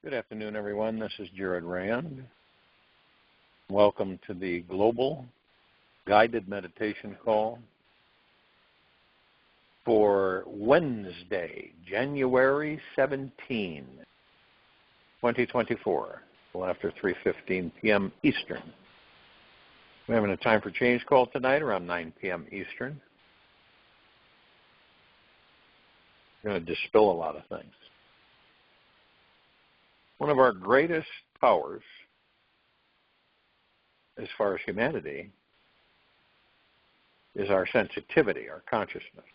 Good afternoon, everyone. This is Jared Rand. Welcome to the Global Guided Meditation Call for Wednesday, January 17, 2024, after 3:15 p.m. Eastern. We're having a time for change call tonight around 9 p.m. Eastern. We're going to dispel a lot of things. One of our greatest powers, as far as humanity, is our sensitivity, our consciousness.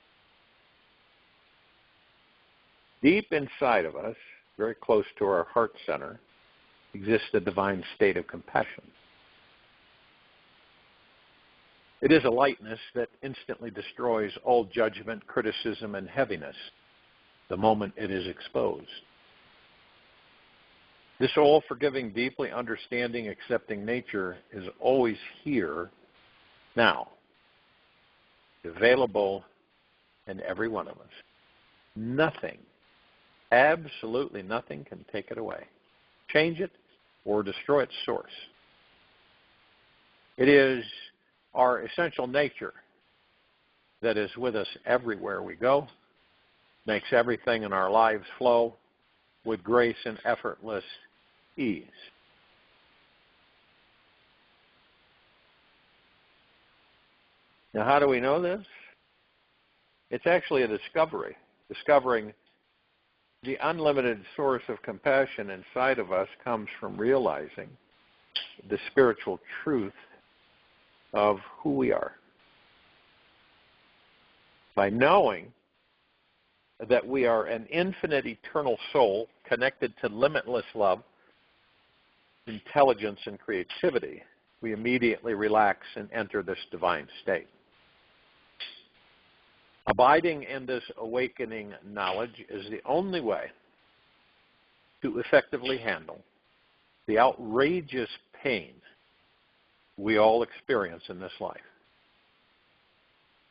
Deep inside of us, very close to our heart center, exists the divine state of compassion. It is a lightness that instantly destroys all judgment, criticism, and heaviness the moment it is exposed. This all-forgiving, deeply understanding, accepting nature is always here, now, available in every one of us. Nothing, absolutely nothing can take it away, change it, or destroy its source. It is our essential nature that is with us everywhere we go, makes everything in our lives flow with grace and effortless ease. Now, how do we know this? It's actually a discovery. Discovering the unlimited source of compassion inside of us comes from realizing the spiritual truth of who we are. By knowing that we are an infinite, eternal soul connected to limitless love, intelligence, and creativity, we immediately relax and enter this divine state. Abiding in this awakening knowledge is the only way to effectively handle the outrageous pain we all experience in this life.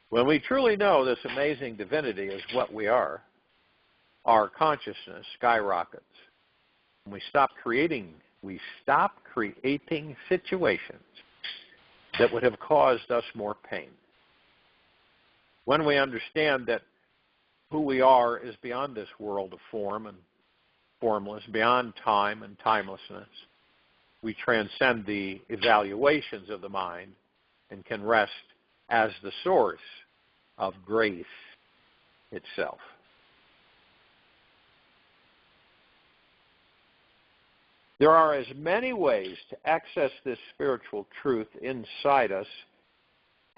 When we truly know this amazing divinity is what we are, our consciousness skyrockets. And we stop creating situations that would have caused us more pain. When we understand that who we are is beyond this world of form and formless, beyond time and timelessness, we transcend the evaluations of the mind and can rest as the source of grace itself. There are as many ways to access this spiritual truth inside us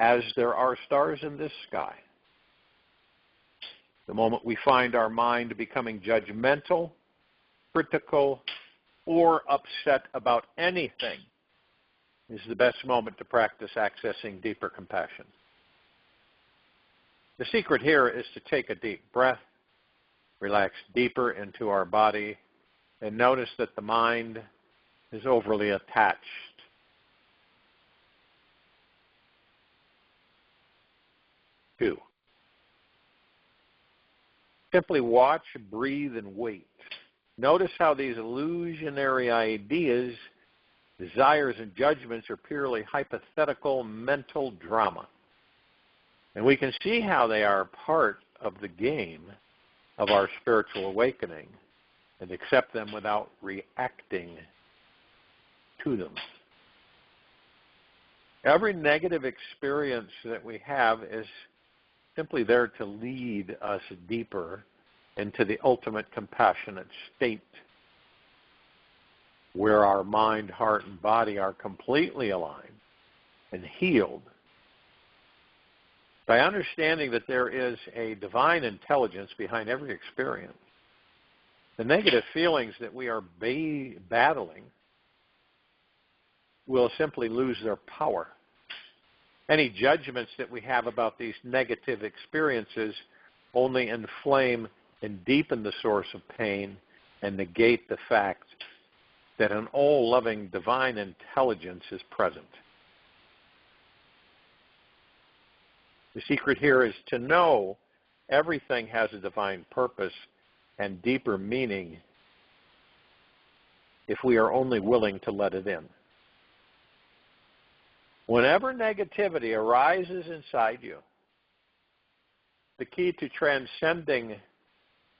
as there are stars in this sky. The moment we find our mind becoming judgmental, critical, or upset about anything is the best moment to practice accessing deeper compassion. The secret here is to take a deep breath, relax deeper into our body, and notice that the mind is overly attached. 2, simply watch, breathe, and wait. Notice how these illusionary ideas, desires, and judgments are purely hypothetical mental drama. And we can see how they are part of the game of our spiritual awakening and accept them without reacting to them. Every negative experience that we have is simply there to lead us deeper into the ultimate compassionate state where our mind, heart, and body are completely aligned and healed. By understanding that there is a divine intelligence behind every experience, the negative feelings that we are battling will simply lose their power. Any judgments that we have about these negative experiences only inflame and deepen the source of pain and negate the fact that an all-loving divine intelligence is present. The secret here is to know everything has a divine purpose and deeper meaning if we are only willing to let it in. Whenever negativity arises inside you, the key to transcending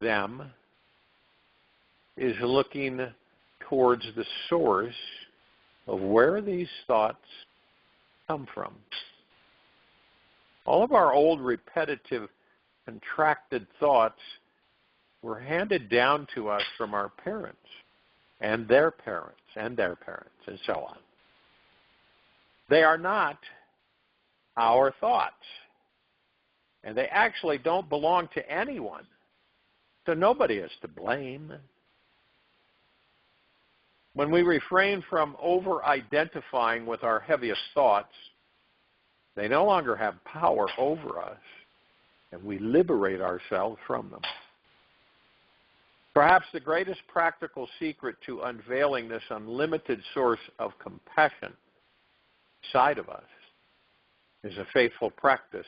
them is looking towards the source of where these thoughts come from. All of our old repetitive, contracted thoughts were handed down to us from our parents and their parents and their parents and so on. They are not our thoughts. And they actually don't belong to anyone. So nobody is to blame. When we refrain from over-identifying with our heaviest thoughts, they no longer have power over us, and we liberate ourselves from them. Perhaps the greatest practical secret to unveiling this unlimited source of compassion inside of us is a faithful practice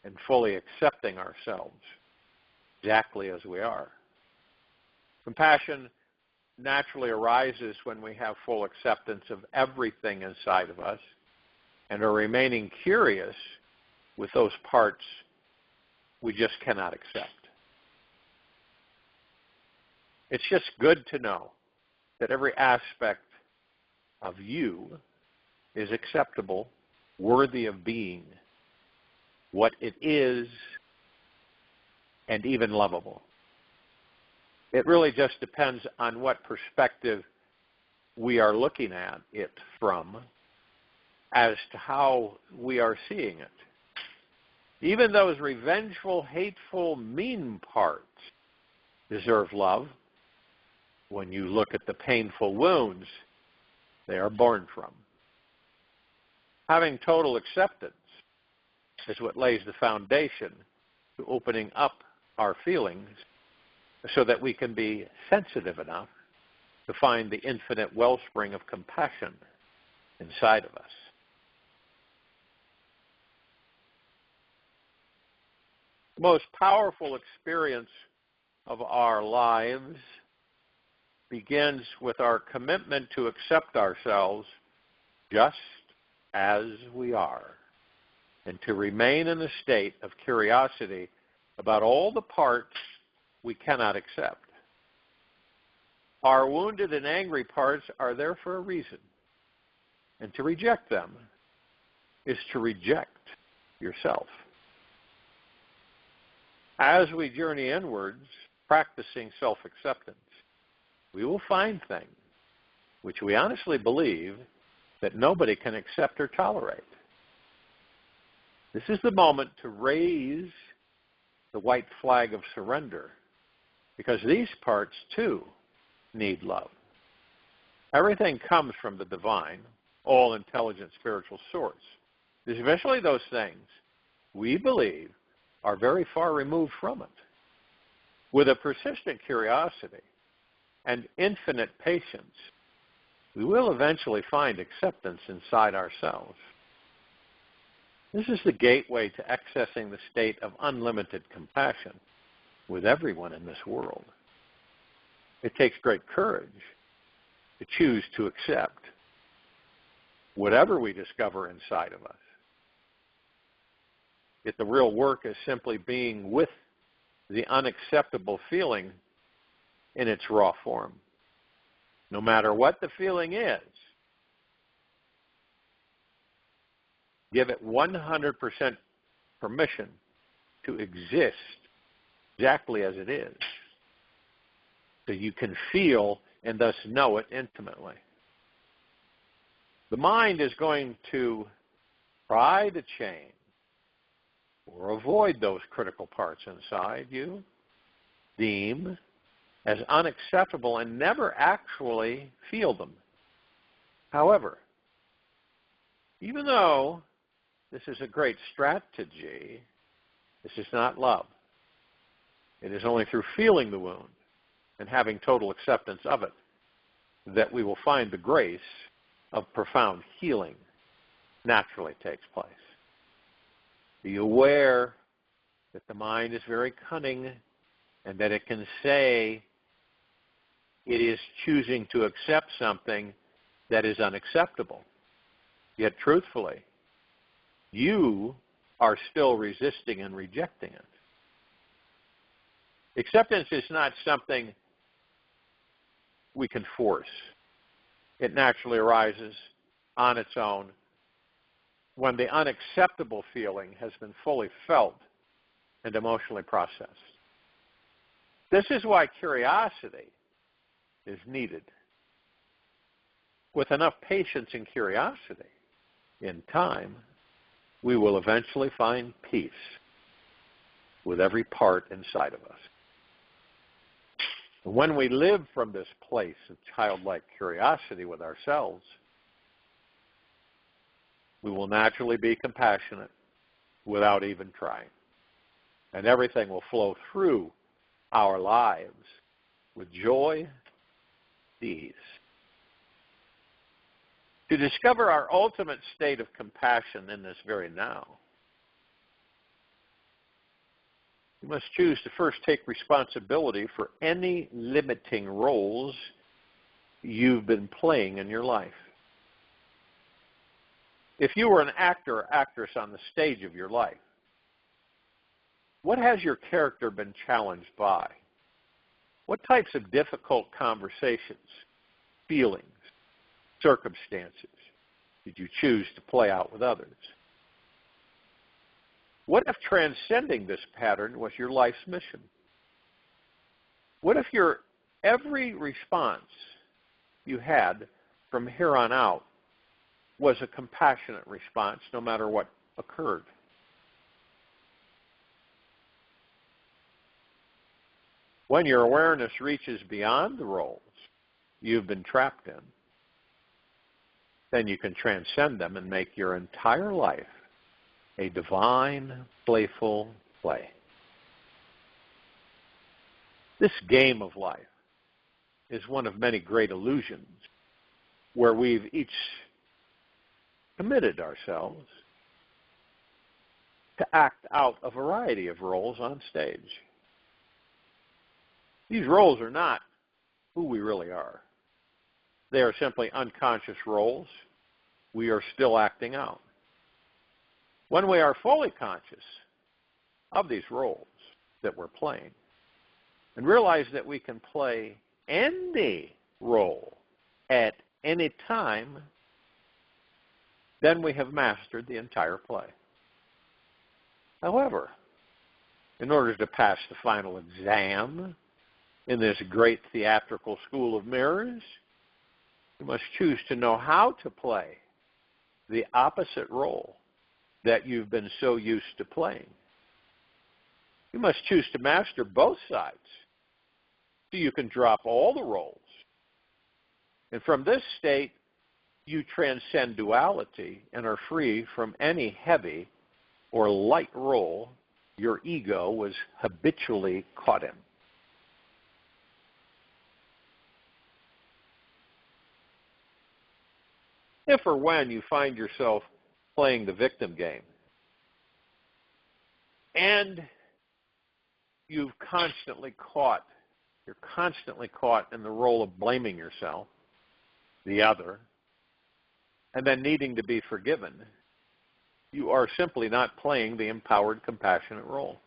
in fully accepting ourselves exactly as we are. Compassion naturally arises when we have full acceptance of everything inside of us and are remaining curious with those parts we just cannot accept. It's just good to know that every aspect of you is acceptable, worthy of being what it is, and even lovable. It really just depends on what perspective we are looking at it from as to how we are seeing it. Even those revengeful, hateful, mean parts deserve love when you look at the painful wounds they are born from. Having total acceptance is what lays the foundation to opening up our feelings so that we can be sensitive enough to find the infinite wellspring of compassion inside of us. The most powerful experience of our lives begins with our commitment to accept ourselves just as we are, and to remain in a state of curiosity about all the parts we cannot accept. Our wounded and angry parts are there for a reason, and to reject them is to reject yourself. As we journey inwards, practicing self-acceptance, we will find things which we honestly believe that nobody can accept or tolerate. This is the moment to raise the white flag of surrender, because these parts, too, need love. Everything comes from the divine, all-intelligent spiritual source, especially those things we believe are very far removed from it. With a persistent curiosity and infinite patience, we will eventually find acceptance inside ourselves. This is the gateway to accessing the state of unlimited compassion with everyone in this world. It takes great courage to choose to accept whatever we discover inside of us. Yet the real work is simply being with the unacceptable feeling in its raw form. No matter what the feeling is, give it 100% permission to exist exactly as it is, so you can feel and thus know it intimately. The mind is going to try to change or avoid those critical parts inside you, deem as unacceptable, and never actually feel them. However, even though this is a great strategy, this is not love. It is only through feeling the wound and having total acceptance of it that we will find the grace of profound healing naturally takes place. Be aware that the mind is very cunning and that it can say It is choosing to accept something that is unacceptable. Yet truthfully, you are still resisting and rejecting it. Acceptance is not something we can force. It naturally arises on its own when the unacceptable feeling has been fully felt and emotionally processed. This is why curiosity is needed. With enough patience and curiosity, in time, we will eventually find peace with every part inside of us. When we live from this place of childlike curiosity with ourselves, we will naturally be compassionate without even trying. And everything will flow through our lives with joy, ease. To discover our ultimate state of compassion in this very now, you must choose to first take responsibility for any limiting roles you've been playing in your life. If you were an actor or actress on the stage of your life, what has your character been challenged by? What types of difficult conversations, feelings, circumstances did you choose to play out with others? What if transcending this pattern was your life's mission? What if your every response you had from here on out was a compassionate response no matter what occurred? When your awareness reaches beyond the roles you've been trapped in, then you can transcend them and make your entire life a divine, playful play. This game of life is one of many great illusions where we've each committed ourselves to act out a variety of roles on stage. These roles are not who we really are. They are simply unconscious roles we are still acting out. When we are fully conscious of these roles that we're playing and realize that we can play any role at any time, then we have mastered the entire play. However, in order to pass the final exam in this great theatrical school of mirrors, you must choose to know how to play the opposite role that you've been so used to playing. You must choose to master both sides so you can drop all the roles. And from this state, you transcend duality and are free from any heavy or light role your ego was habitually caught in. If or when you find yourself playing the victim game and you're constantly caught in the role of blaming yourself, the other, and then needing to be forgiven, you are simply not playing the empowered, compassionate role.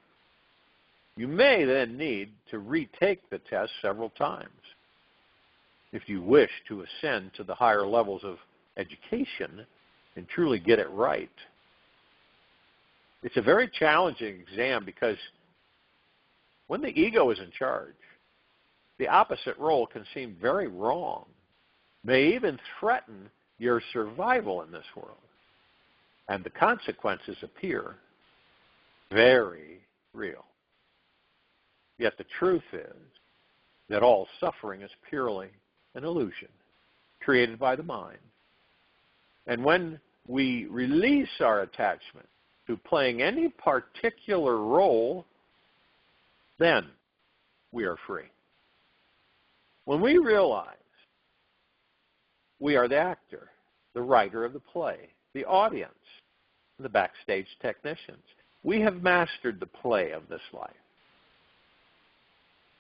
You may then need to retake the test several times if you wish to ascend to the higher levels of education and truly get it right. It's a very challenging exam because when the ego is in charge, the opposite role can seem very wrong, may even threaten your survival in this world. And the consequences appear very real. Yet the truth is that all suffering is purely an illusion created by the mind. And when we release our attachment to playing any particular role, then we are free. When we realize we are the actor, the writer of the play, the audience, the backstage technicians, we have mastered the play of this life.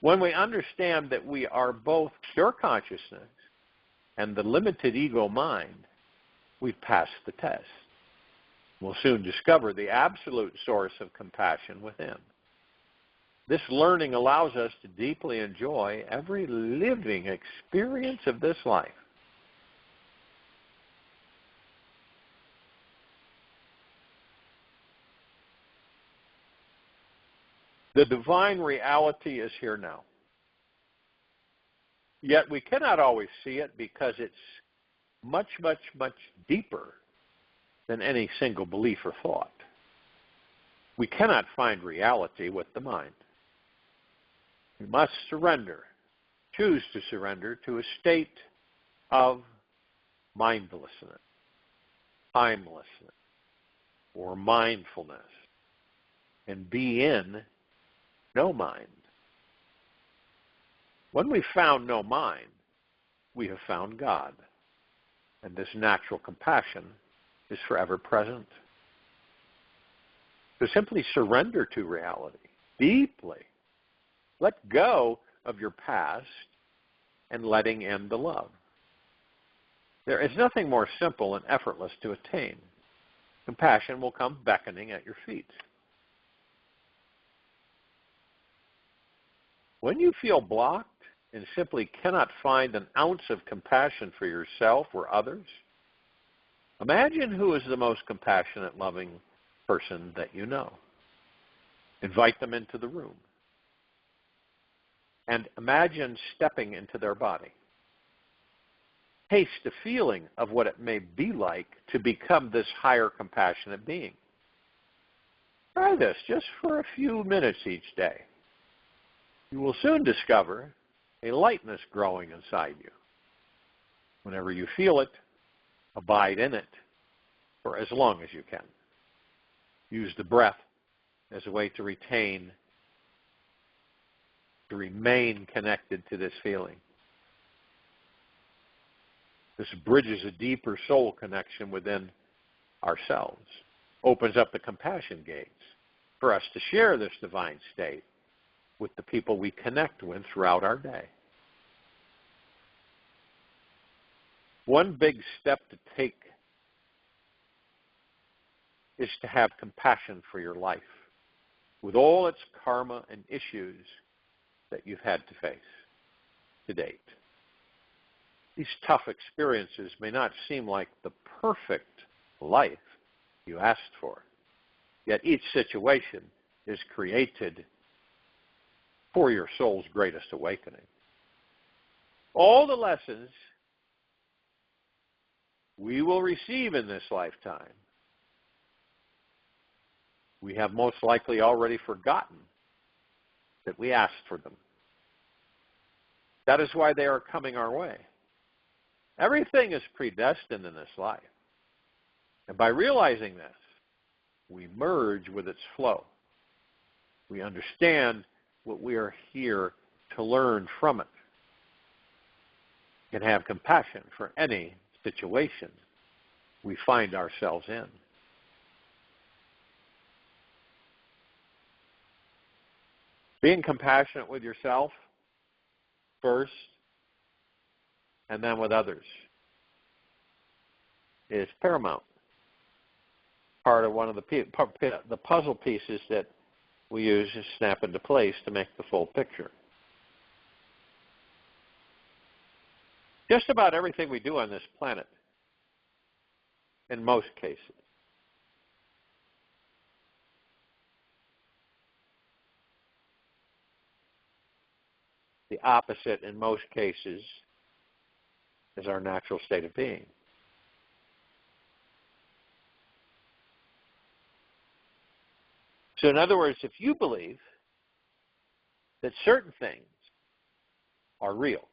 When we understand that we are both pure consciousness and the limited ego mind, we've passed the test. We'll soon discover the absolute source of compassion within. This learning allows us to deeply enjoy every living experience of this life. The divine reality is here now. Yet we cannot always see it because it's much, much, much deeper than any single belief or thought. We cannot find reality with the mind. We must surrender, choose to surrender to a state of mindlessness, timelessness, or mindfulness, and be in no mind. When we found no mind, we have found God, and this natural compassion is forever present. So simply surrender to reality deeply. Let go of your past and letting in the love. There is nothing more simple and effortless to attain. Compassion will come beckoning at your feet. When you feel blocked and simply cannot find an ounce of compassion for yourself or others, imagine who is the most compassionate, loving person that you know. Invite them into the room. And imagine stepping into their body. Taste the feeling of what it may be like to become this higher compassionate being. Try this just for a few minutes each day. You will soon discover a lightness growing inside you. Whenever you feel it, abide in it for as long as you can. Use the breath as a way to remain connected to this feeling. This bridges a deeper soul connection within ourselves, opens up the compassion gates for us to share this divine state with the people we connect with throughout our day. One big step to take is to have compassion for your life, with all its karma and issues that you've had to face to date. These tough experiences may not seem like the perfect life you asked for, yet each situation is created for your soul's greatest awakening. All the lessons we will receive in this lifetime, we have most likely already forgotten that we asked for them. That is why they are coming our way. Everything is predestined in this life. And by realizing this, we merge with its flow. We understand what we are here to learn from it. And have compassion for any situation we find ourselves in. Being compassionate with yourself first, and then with others, is paramount. Part of one of the puzzle pieces that we use to snap into place to make the full picture. Just about everything we do on this planet, in most cases, the opposite in most cases is our natural state of being. So in other words, if you believe that certain things are real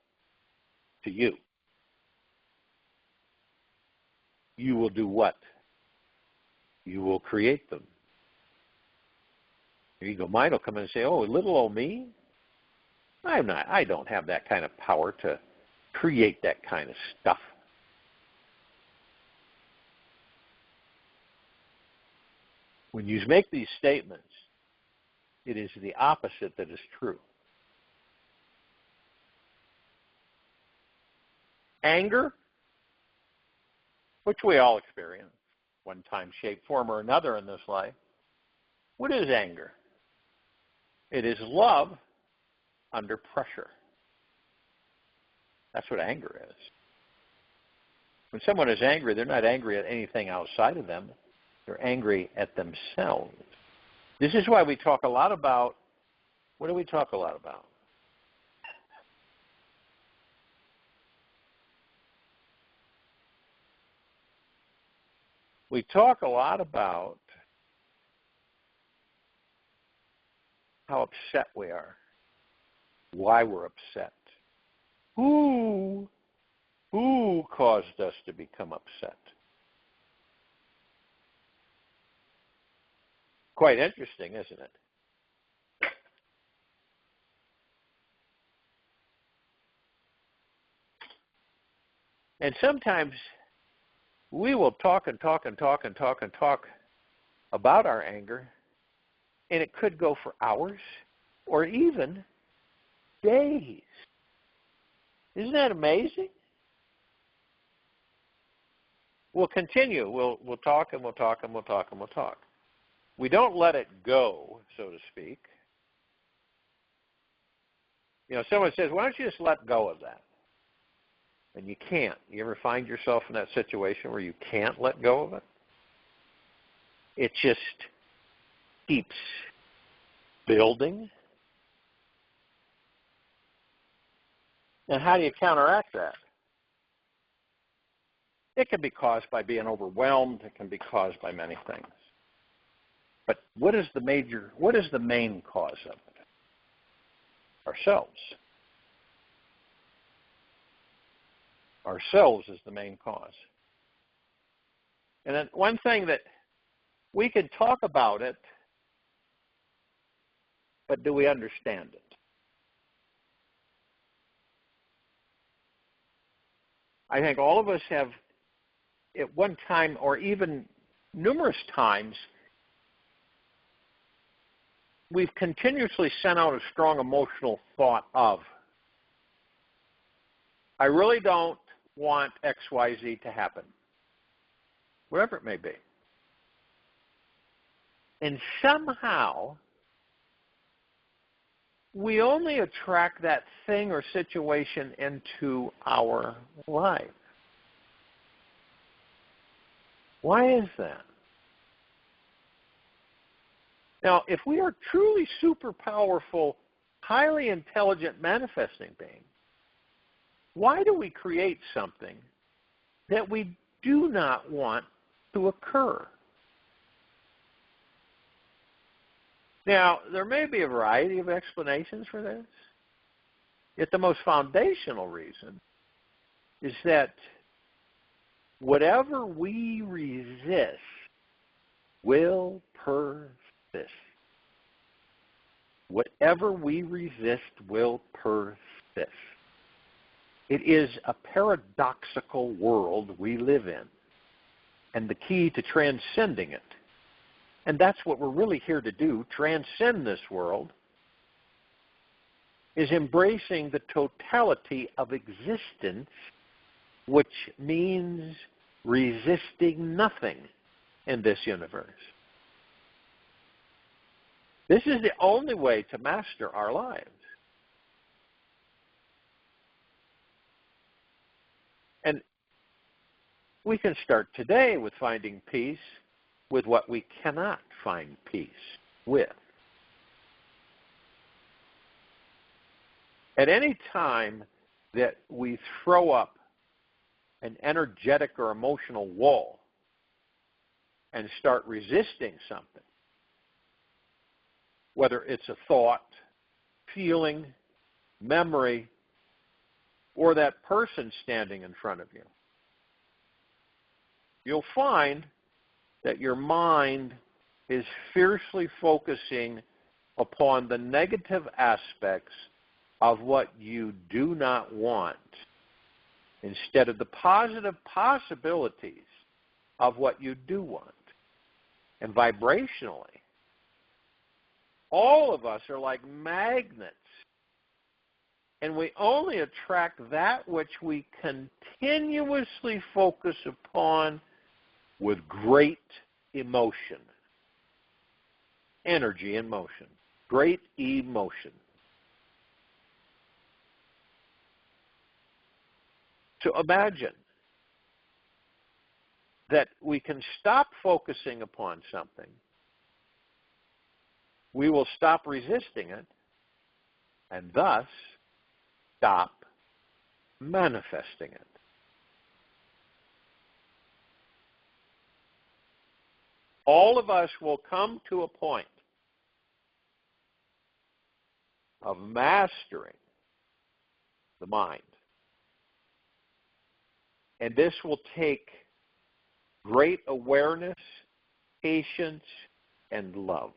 to you, you will do what? You will create them. Your ego mind will come in and say, oh, little old me? I don't have that kind of power to create that kind of stuff. When you make these statements, it is the opposite that is true. Anger, which we all experience, one time, shape, form, or another in this life. What is anger? It is love under pressure. That's what anger is. When someone is angry, they're not angry at anything outside of them. They're angry at themselves. This is why we talk a lot about, what do we talk a lot about? We talk a lot about how upset we are, why we're upset, who caused us to become upset. Quite interesting, isn't it? And sometimes we will talk and talk and talk and talk and talk about our anger, and it could go for hours or even days. Isn't that amazing? We'll continue. We'll talk and we'll talk and we'll talk and we'll talk. We don't let it go, so to speak. You know, someone says, why don't you just let go of that? And you can't. You ever find yourself in that situation where you can't let go of it? It just keeps building. And how do you counteract that? It can be caused by being overwhelmed. It can be caused by many things. But what is the main cause of it? Ourselves. Ourselves is the main cause. And then one thing that we can talk about it, but do we understand it? I think all of us have, at one time or even numerous times, we've continuously sent out a strong emotional thought of, I really don't want X, Y, Z to happen, whatever it may be. And somehow, we only attract that thing or situation into our life. Why is that? Now, if we are truly super powerful, highly intelligent manifesting beings, why do we create something that we do not want to occur? Now, there may be a variety of explanations for this, yet the most foundational reason is that whatever we resist will persist. Whatever we resist will persist. It is a paradoxical world we live in, and the key to transcending it, and that's what we're really here to do, transcend this world, is embracing the totality of existence, which means resisting nothing in this universe. This is the only way to master our lives. And we can start today with finding peace with what we cannot find peace with. At any time that we throw up an energetic or emotional wall and start resisting something, whether it's a thought, feeling, memory, or that person standing in front of you, you'll find that your mind is fiercely focusing upon the negative aspects of what you do not want instead of the positive possibilities of what you do want. And vibrationally, all of us are like magnets And we only attract that which we continuously focus upon with great emotion. Energy in motion. Great emotion. So imagine that we can stop focusing upon something. We will stop resisting it, and thus stop manifesting it. All of us will come to a point of mastering the mind. And this will take great awareness, patience, and love.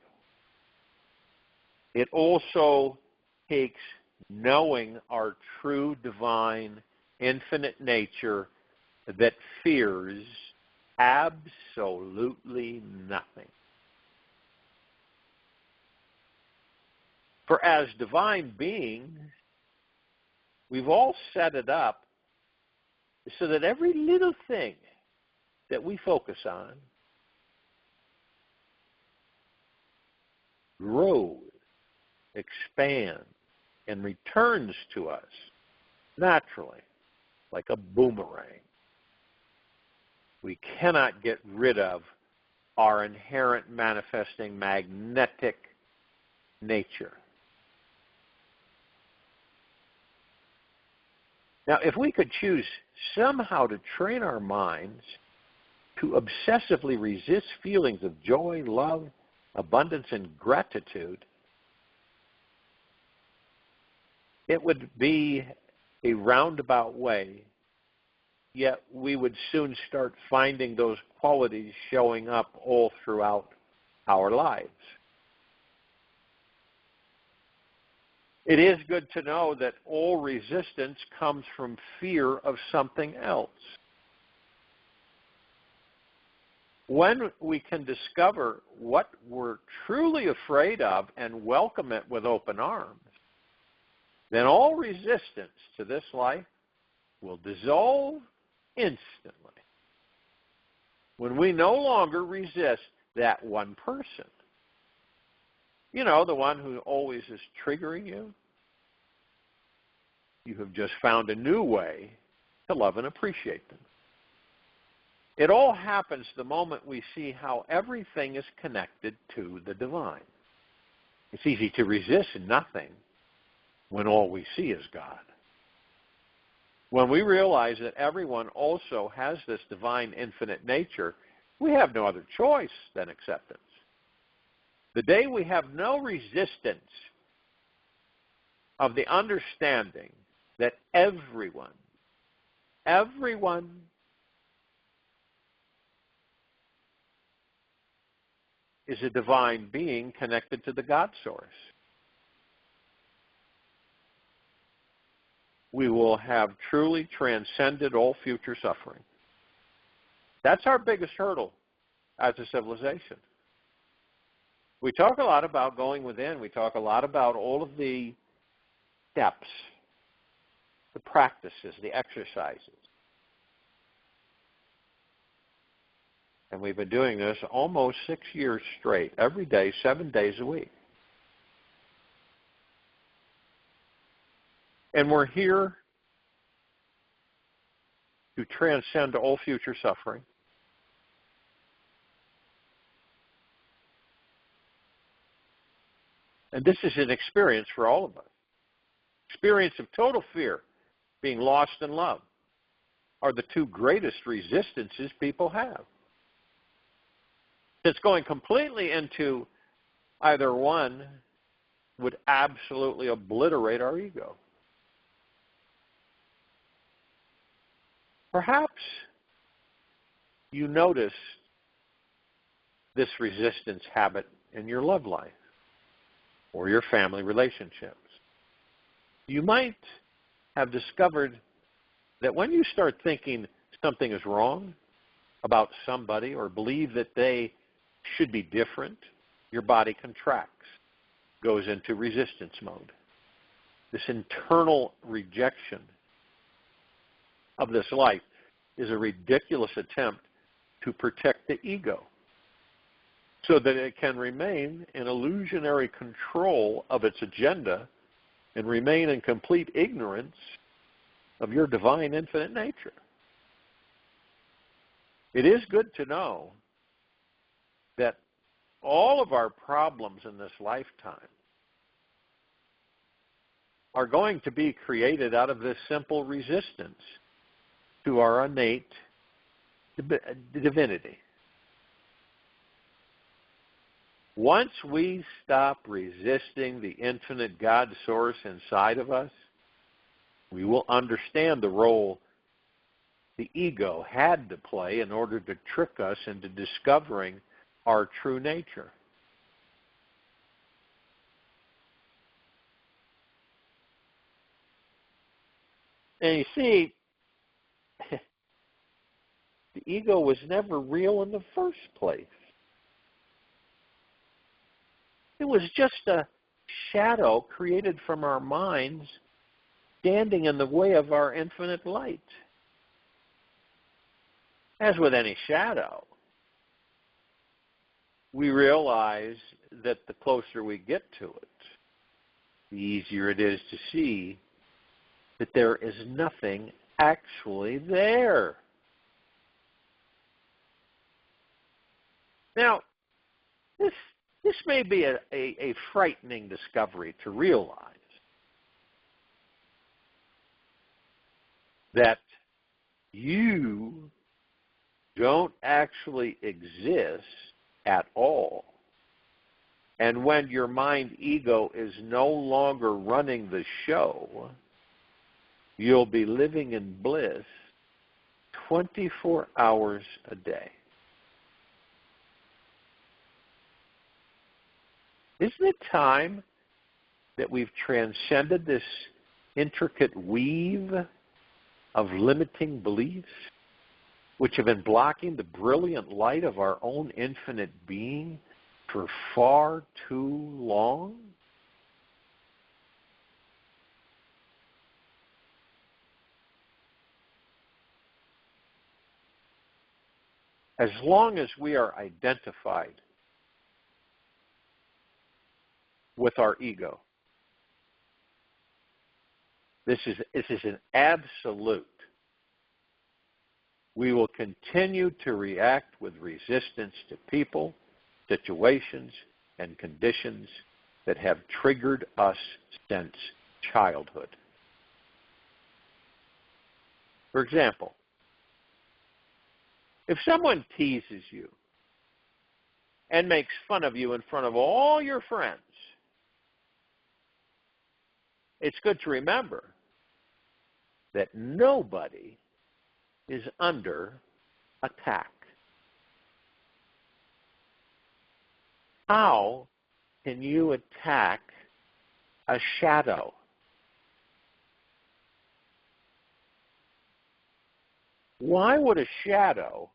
It also takes knowing our true divine, infinite nature that fears absolutely nothing. For as divine beings, we've all set it up so that every little thing that we focus on grows, expands, and returns to us naturally, like a boomerang. We cannot get rid of our inherent manifesting magnetic nature. Now, if we could choose somehow to train our minds to obsessively resist feelings of joy, love, abundance, and gratitude, it would be a roundabout way, yet we would soon start finding those qualities showing up all throughout our lives. It is good to know that all resistance comes from fear of something else. When we can discover what we're truly afraid of and welcome it with open arms, then all resistance to this life will dissolve instantly. When we no longer resist that one person, you know, the one who always is triggering you, you have just found a new way to love and appreciate them. It all happens the moment we see how everything is connected to the divine. It's easy to resist nothing when all we see is God. When we realize that everyone also has this divine infinite nature, we have no other choice than acceptance. The day we have no resistance of the understanding that everyone is a divine being connected to the God source, we will have truly transcended all future suffering. That's our biggest hurdle as a civilization. We talk a lot about going within. We talk a lot about all of the steps, the practices, the exercises. And we've been doing this almost 6 years straight, every day, 7 days a week. And we're here to transcend all future suffering. And this is an experience for all of us. Experience of total fear, being lost in love, are the two greatest resistances people have. Since going completely into either one would absolutely obliterate our ego. Perhaps you notice this resistance habit in your love life or your family relationships. You might have discovered that when you start thinking something is wrong about somebody or believe that they should be different, your body contracts, goes into resistance mode. this internal rejection of this life is a ridiculous attempt to protect the ego so that it can remain in illusionary control of its agenda and remain in complete ignorance of your divine infinite nature. It is good to know that all of our problems in this lifetime are going to be created out of this simple resistance to our innate divinity. Once we stop resisting the infinite God source inside of us, we will understand the role the ego had to play in order to trick us into discovering our true nature. And you see, the ego was never real in the first place. It was just a shadow created from our minds standing in the way of our infinite light. As with any shadow, we realize that the closer we get to it, the easier it is to see that there is nothing actually there. Now, this may be a frightening discovery to realize that you don't actually exist at all. And when your mind ego is no longer running the show, you'll be living in bliss 24 hours a day. Isn't it time that we've transcended this intricate weave of limiting beliefs which have been blocking the brilliant light of our own infinite being for far too long? As long as we are identified with our ego, this is an absolute. We will continue to react with resistance to people, situations, and conditions that have triggered us since childhood. For example, if someone teases you and makes fun of you in front of all your friends, it's good to remember that nobody is under attack. How can you attack a shadow? Why would a shadow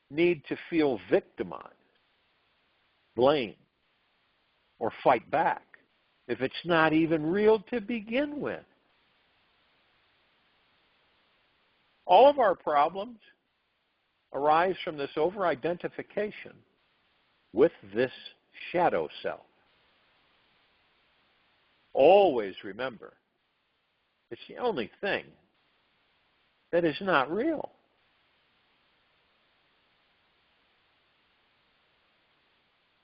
need to feel victimized, blamed, or fight back if it's not even real to begin with? All of our problems arise from this over-identification with this shadow self. Always remember, it's the only thing that is not real.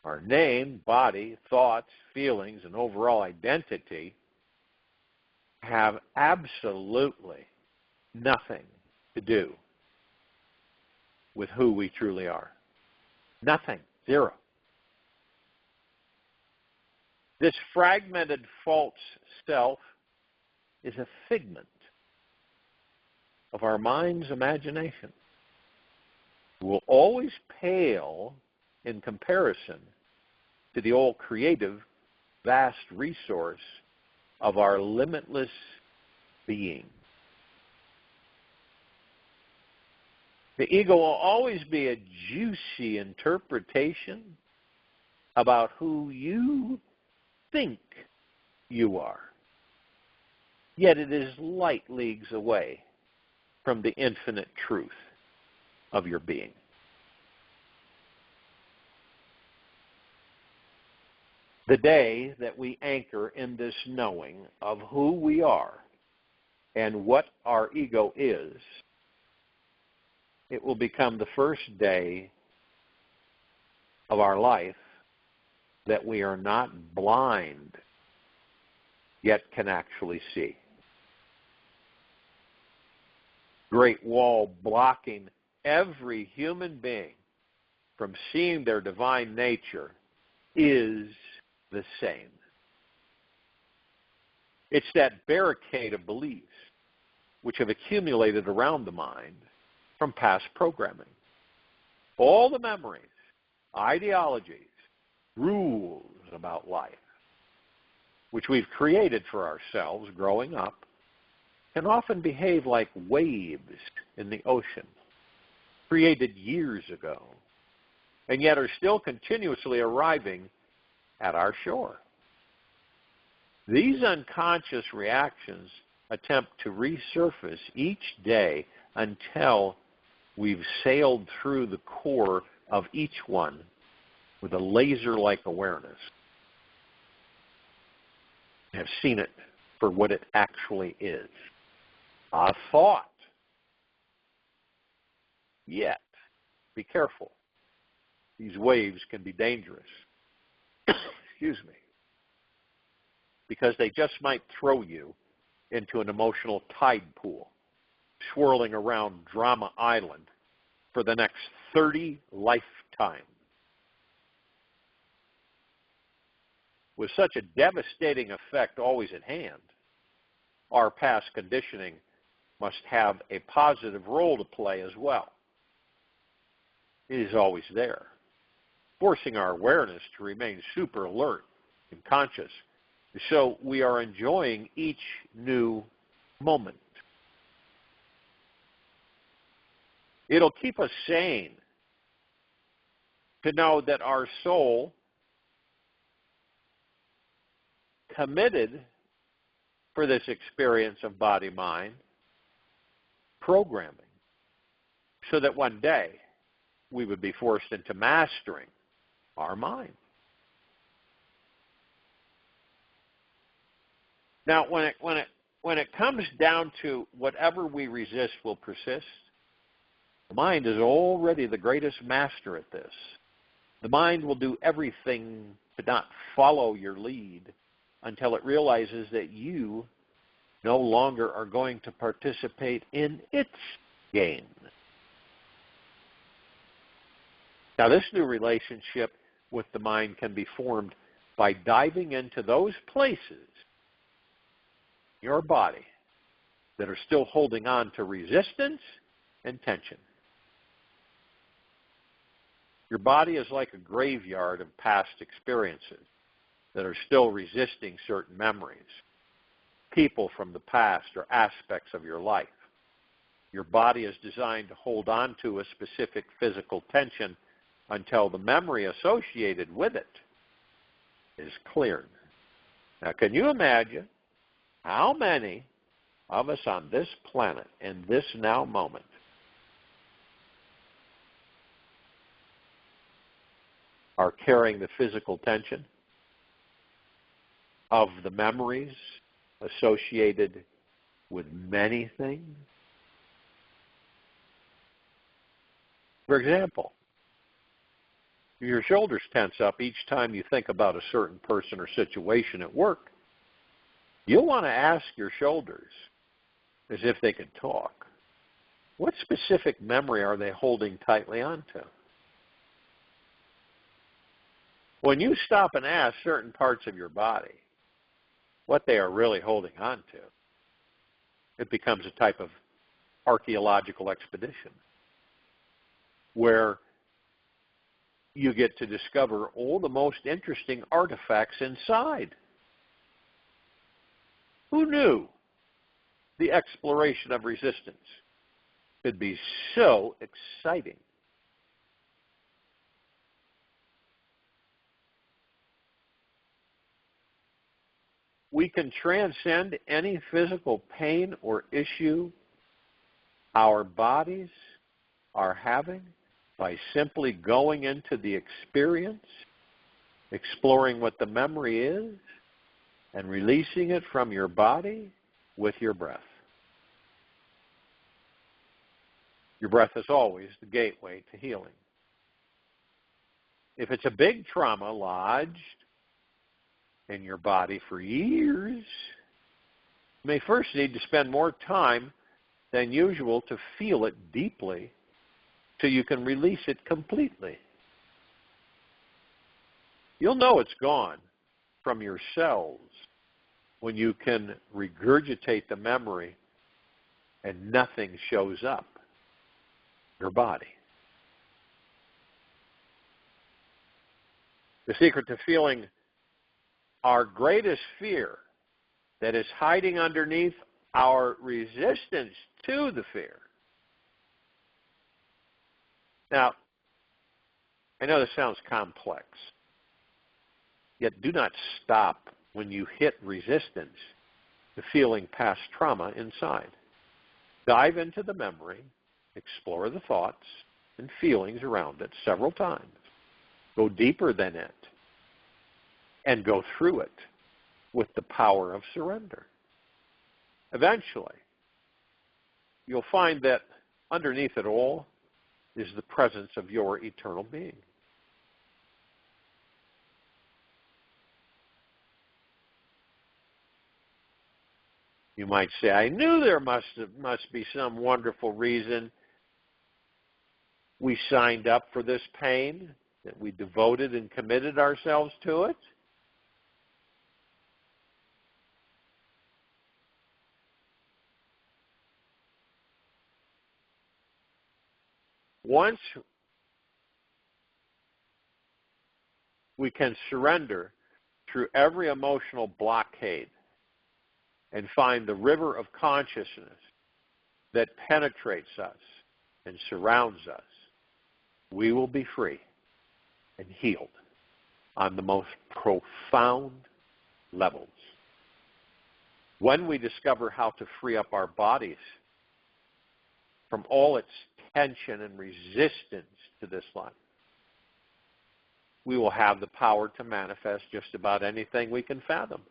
Our name, body, thoughts, feelings, and overall identity have absolutely nothing to do with who we truly are. Nothing. Zero. This fragmented false self is a figment of our mind's imagination. It will always pale in comparison to the all creative, vast resource of our limitless being. The ego will always be a juicy interpretation about who you think you are. yet it is light leagues away from the infinite truth of your being. The day that we anchor in this knowing of who we are and what our ego is, it will become the first day of our life that we are not blind, yet can actually see. Great wall blocking every human being from seeing their divine nature is the same. It's that barricade of beliefs which have accumulated around the mind from past programming. All the memories, ideologies, rules about life, which we've created for ourselves growing up, can often behave like waves in the ocean, created years ago, and yet are still continuously arriving at our shore. These unconscious reactions attempt to resurface each day until we've sailed through the core of each one with a laser-like awareness and have seen it for what it actually is, a thought. Yet, be careful. These waves can be dangerous. Excuse me. Because they just might throw you into an emotional tide pool, swirling around Drama Island for the next 30 lifetimes. With such a devastating effect always at hand, our past conditioning must have a positive role to play as well. It is always there, forcing our awareness to remain super alert and conscious, so we are enjoying each new moment. It'll keep us sane to know that our soul committed for this experience of body-mind programming, so that one day we would be forced into mastering our mind. Now, when it comes down to whatever we resist will persist, the mind is already the greatest master at this. The mind will do everything to not follow your lead until it realizes that you no longer are going to participate in its game. Now, this new relationship with the mind can be formed by diving into those places in your body that are still holding on to resistance and tension. Your body is like a graveyard of past experiences that are still resisting certain memories, people from the past or aspects of your life. Your body is designed to hold on to a specific physical tension until the memory associated with it is cleared. Now, can you imagine how many of us on this planet in this now moment are carrying the physical tension of the memories associated with many things? For example, your shoulders tense up each time you think about a certain person or situation at work. You'll want to ask your shoulders, as if they could talk, what specific memory are they holding tightly onto? When you stop and ask certain parts of your body what they are really holding on to, it becomes a type of archaeological expedition where you get to discover all the most interesting artifacts inside. Who knew the exploration of resistance could be so exciting? we can transcend any physical pain or issue our bodies are having by simply going into the experience, exploring what the memory is, and releasing it from your body with your breath. Your breath is always the gateway to healing. If it's a big trauma lodged in your body for years, you may first need to spend more time than usual to feel it deeply so you can release it completely. You'll know it's gone from your cells when you can regurgitate the memory and nothing shows up in your body. The secret to feeling our greatest fear that is hiding underneath our resistance to the fear. Now, I know this sounds complex, yet do not stop when you hit resistance to feeling past trauma inside. Dive into the memory, explore the thoughts and feelings around it several times. Go deeper than it, and go through it with the power of surrender. Eventually, you'll find that underneath it all is the presence of your eternal being. You might say, I knew there must be some wonderful reason we signed up for this pain, that we devoted and committed ourselves to it. Once we can surrender through every emotional blockade and find the river of consciousness that penetrates us and surrounds us, we will be free and healed on the most profound levels. When we discover how to free up our bodies from all its tension and resistance to this life, we will have the power to manifest just about anything we can fathom.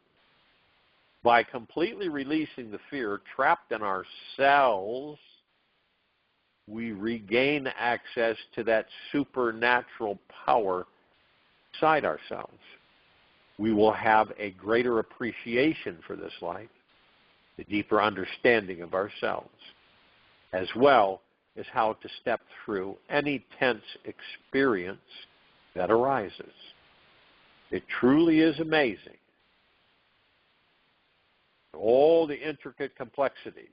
By completely releasing the fear trapped in our cells, we regain access to that supernatural power inside ourselves. We will have a greater appreciation for this life, a deeper understanding of ourselves, as well as how to step through any tense experience that arises. It truly is amazing. All the intricate complexities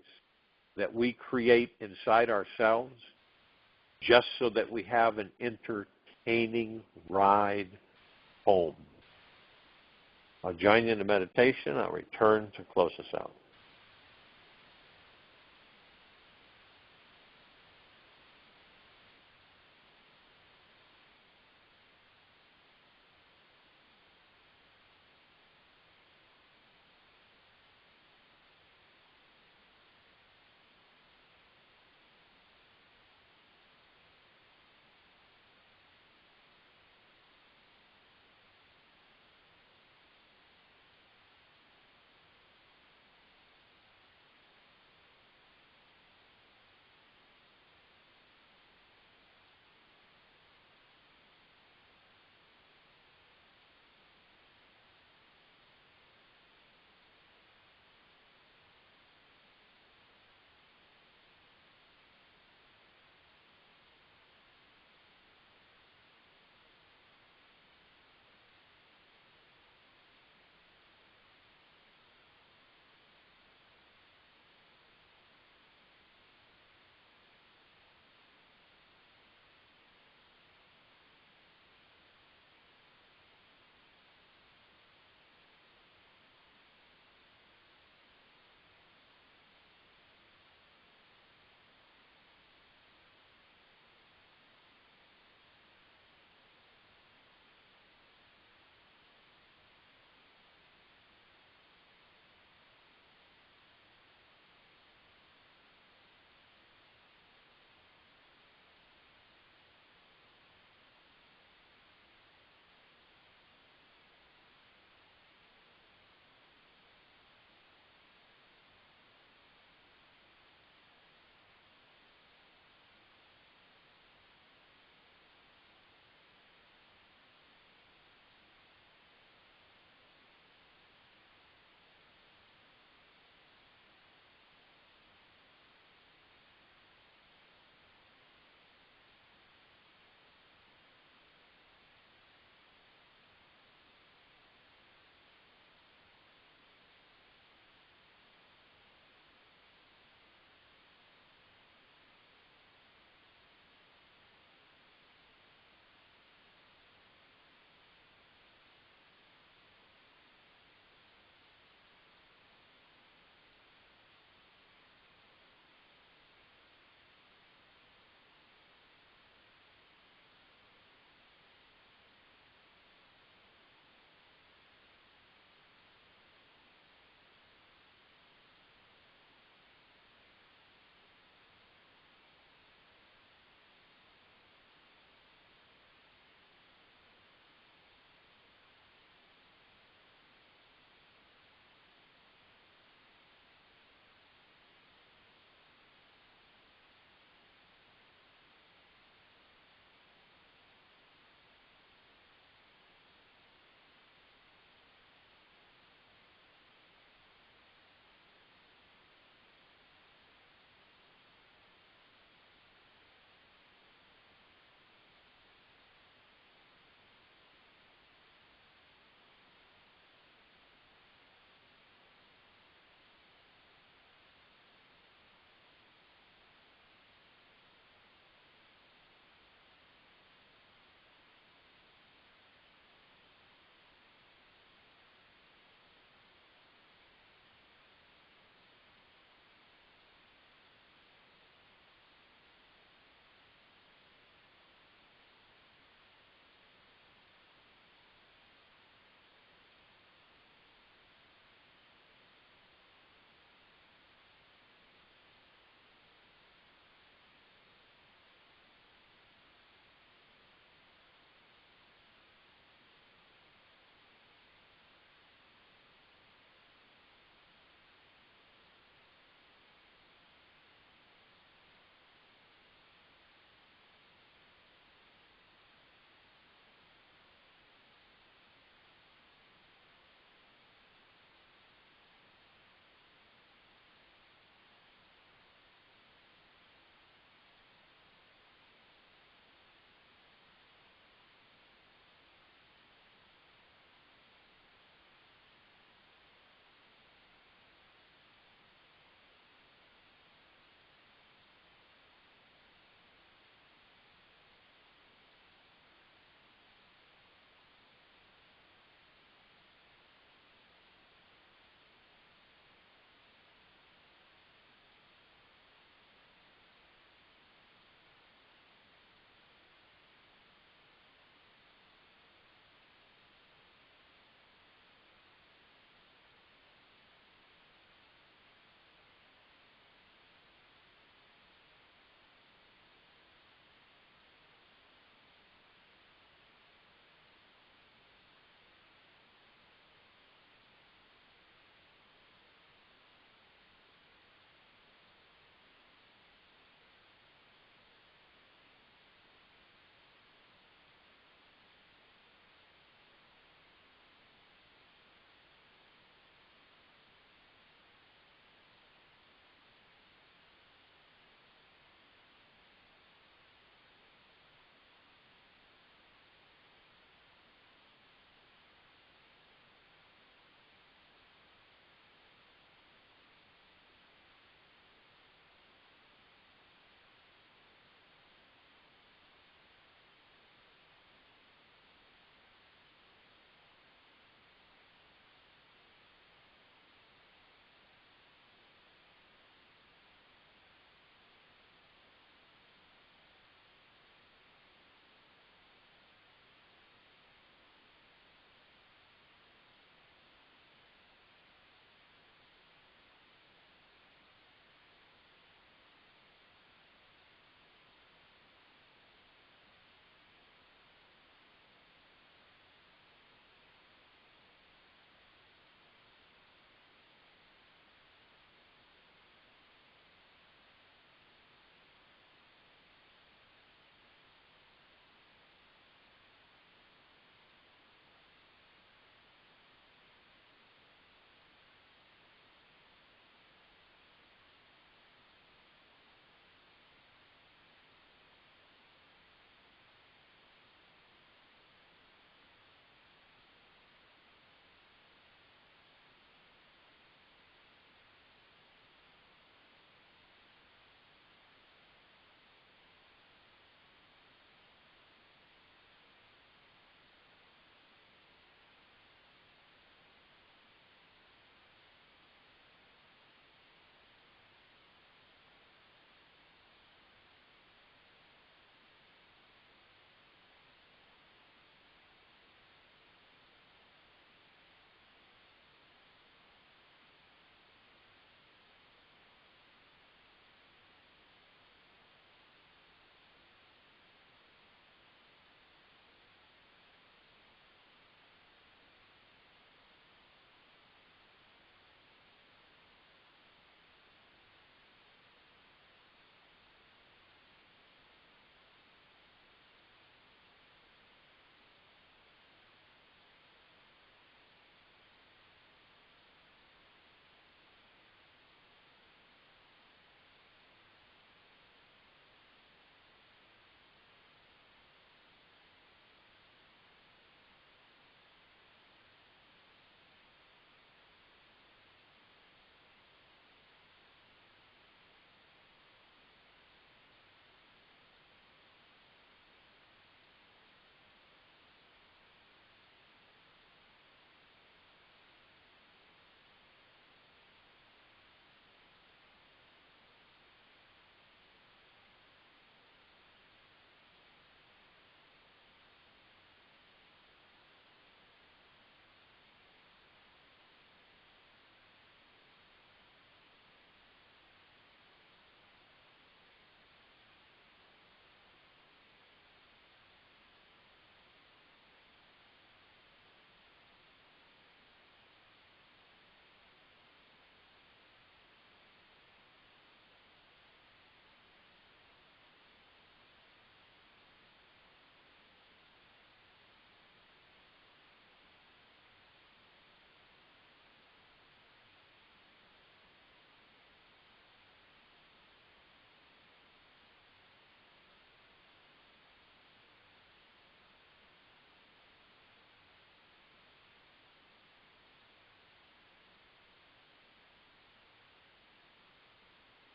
that we create inside ourselves just so that we have an entertaining ride home. I'll join you in the meditation. I'll return to close us out.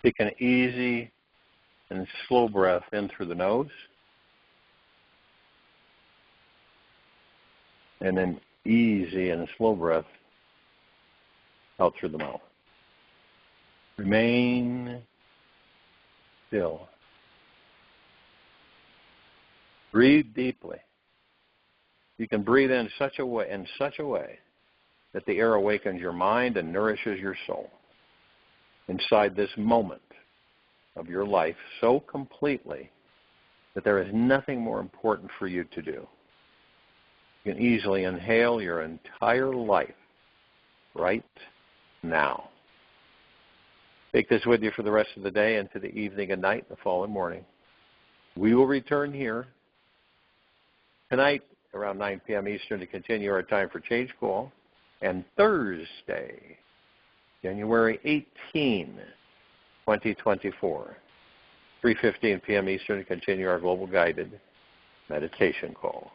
Take an easy and slow breath in through the nose, and then easy and slow breath out through the mouth. Remain still. Breathe deeply. You can breathe in such a way that the air awakens your mind and nourishes your soul inside this moment of your life so completely that there is nothing more important for you to do. You can easily inhale your entire life right now. Take this with you for the rest of the day into the evening and night, the following morning. We will return here tonight around 9 p.m. Eastern to continue our Time for Change call. And Thursday, January 18, 2024, 3:15 p.m. Eastern to continue our global guided meditation call.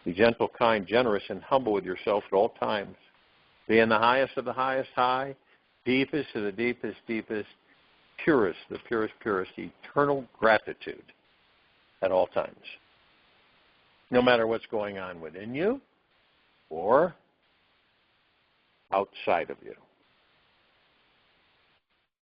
Be gentle, kind, generous, and humble with yourself at all times. Be in the highest of the highest high, deepest of the deepest, deepest, purest, the purest, purest, eternal gratitude at all times. No matter what's going on within you or outside of you.